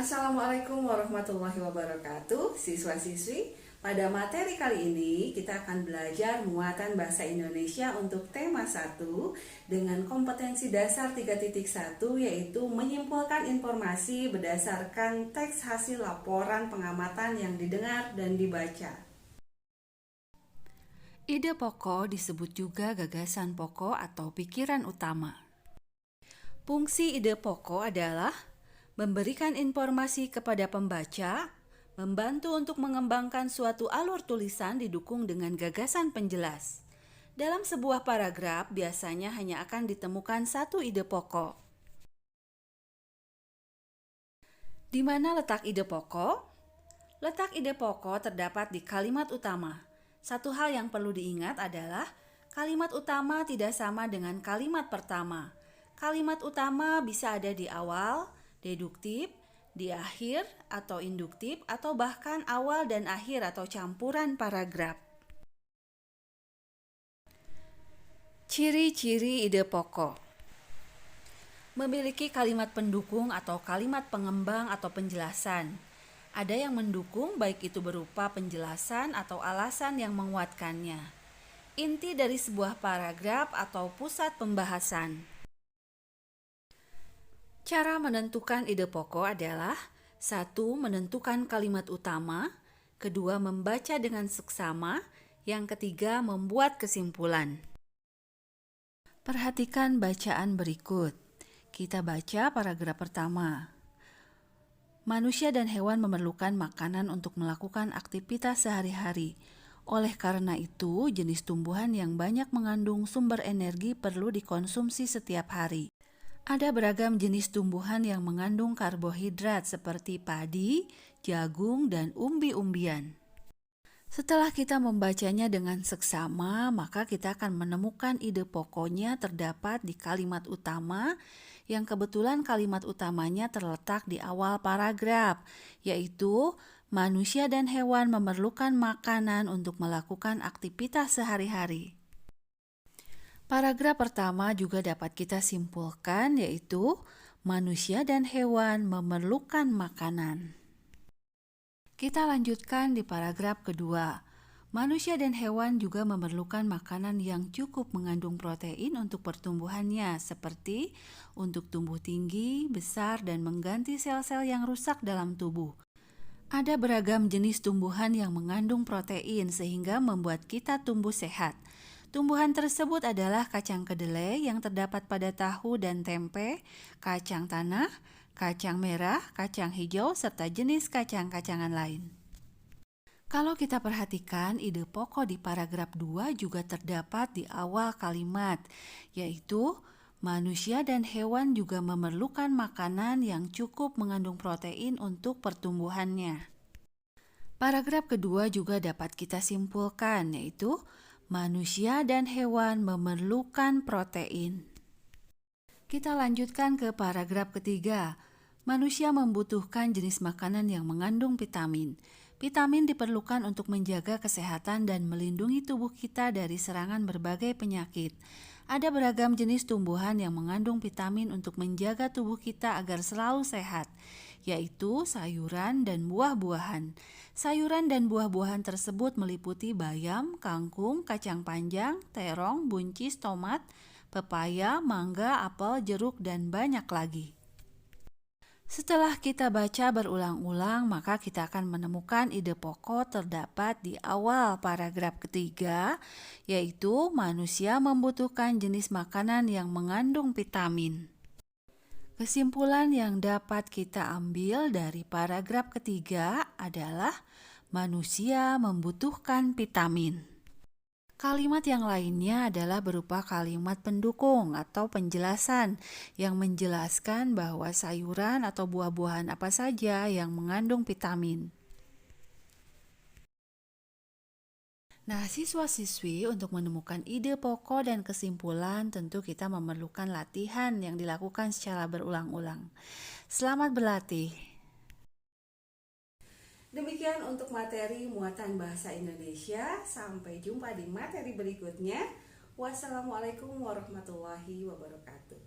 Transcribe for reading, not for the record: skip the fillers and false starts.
Assalamualaikum warahmatullahi wabarakatuh, siswa-siswi. Pada materi kali ini kita akan belajar muatan bahasa Indonesia untuk tema 1 dengan kompetensi dasar 3.1, yaitu menyimpulkan informasi berdasarkan teks hasil laporan pengamatan yang didengar dan dibaca. Ide pokok disebut juga gagasan pokok atau pikiran utama. Fungsi ide pokok adalah memberikan informasi kepada pembaca, membantu untuk mengembangkan suatu alur tulisan didukung dengan gagasan penjelas. Dalam sebuah paragraf biasanya hanya akan ditemukan satu ide pokok. Di mana letak ide pokok? Letak ide pokok terdapat di kalimat utama. Satu hal yang perlu diingat adalah kalimat utama tidak sama dengan kalimat pertama. Kalimat utama bisa ada di awal, deduktif, di akhir atau induktif, atau bahkan awal dan akhir atau campuran paragraf. Ciri-ciri ide pokok. Memiliki kalimat pendukung atau kalimat pengembang atau penjelasan. Ada yang mendukung baik itu berupa penjelasan atau alasan yang menguatkannya. Inti dari sebuah paragraf atau pusat pembahasan. Cara menentukan ide pokok adalah 1. Menentukan kalimat utama, 2. Membaca dengan seksama, yang ketiga membuat kesimpulan. Perhatikan bacaan berikut. Kita baca paragraf pertama. Manusia dan hewan memerlukan makanan untuk melakukan aktivitas sehari-hari. Oleh karena itu, jenis tumbuhan yang banyak mengandung sumber energi perlu dikonsumsi setiap hari. Ada beragam jenis tumbuhan yang mengandung karbohidrat seperti padi, jagung, dan umbi-umbian. Setelah kita membacanya dengan seksama, maka kita akan menemukan ide pokoknya terdapat di kalimat utama, yang kebetulan kalimat utamanya terletak di awal paragraf, yaitu manusia dan hewan memerlukan makanan untuk melakukan aktivitas sehari-hari. Paragraf pertama juga dapat kita simpulkan, yaitu manusia dan hewan memerlukan makanan. Kita lanjutkan di paragraf kedua. Manusia dan hewan juga memerlukan makanan yang cukup mengandung protein untuk pertumbuhannya, seperti untuk tumbuh tinggi, besar, dan mengganti sel-sel yang rusak dalam tubuh. Ada beragam jenis tumbuhan yang mengandung protein sehingga membuat kita tumbuh sehat. Tumbuhan tersebut adalah kacang kedelai yang terdapat pada tahu dan tempe, kacang tanah, kacang merah, kacang hijau, serta jenis kacang-kacangan lain. Kalau kita perhatikan, ide pokok di paragraf 2 juga terdapat di awal kalimat, yaitu manusia dan hewan juga memerlukan makanan yang cukup mengandung protein untuk pertumbuhannya. Paragraf kedua juga dapat kita simpulkan, yaitu manusia dan hewan memerlukan protein. Kita lanjutkan ke paragraf ketiga. Manusia membutuhkan jenis makanan yang mengandung vitamin. Vitamin diperlukan untuk menjaga kesehatan dan melindungi tubuh kita dari serangan berbagai penyakit. Ada beragam jenis tumbuhan yang mengandung vitamin untuk menjaga tubuh kita agar selalu sehat, yaitu sayuran dan buah-buahan. Sayuran dan buah-buahan tersebut meliputi bayam, kangkung, kacang panjang, terong, buncis, tomat, pepaya, mangga, apel, jeruk, dan banyak lagi. Setelah kita baca berulang-ulang, maka kita akan menemukan ide pokok terdapat di awal paragraf ketiga, yaitu manusia membutuhkan jenis makanan yang mengandung vitamin. Kesimpulan yang dapat kita ambil dari paragraf ketiga adalah manusia membutuhkan vitamin. Kalimat yang lainnya adalah berupa kalimat pendukung atau penjelasan yang menjelaskan bahwa sayuran atau buah-buahan apa saja yang mengandung vitamin. Nah, siswa-siswi untuk menemukan ide pokok dan kesimpulan tentu kita memerlukan latihan yang dilakukan secara berulang-ulang. Selamat berlatih. Demikian untuk materi muatan bahasa Indonesia. Sampai jumpa di materi berikutnya. Wassalamualaikum warahmatullahi wabarakatuh.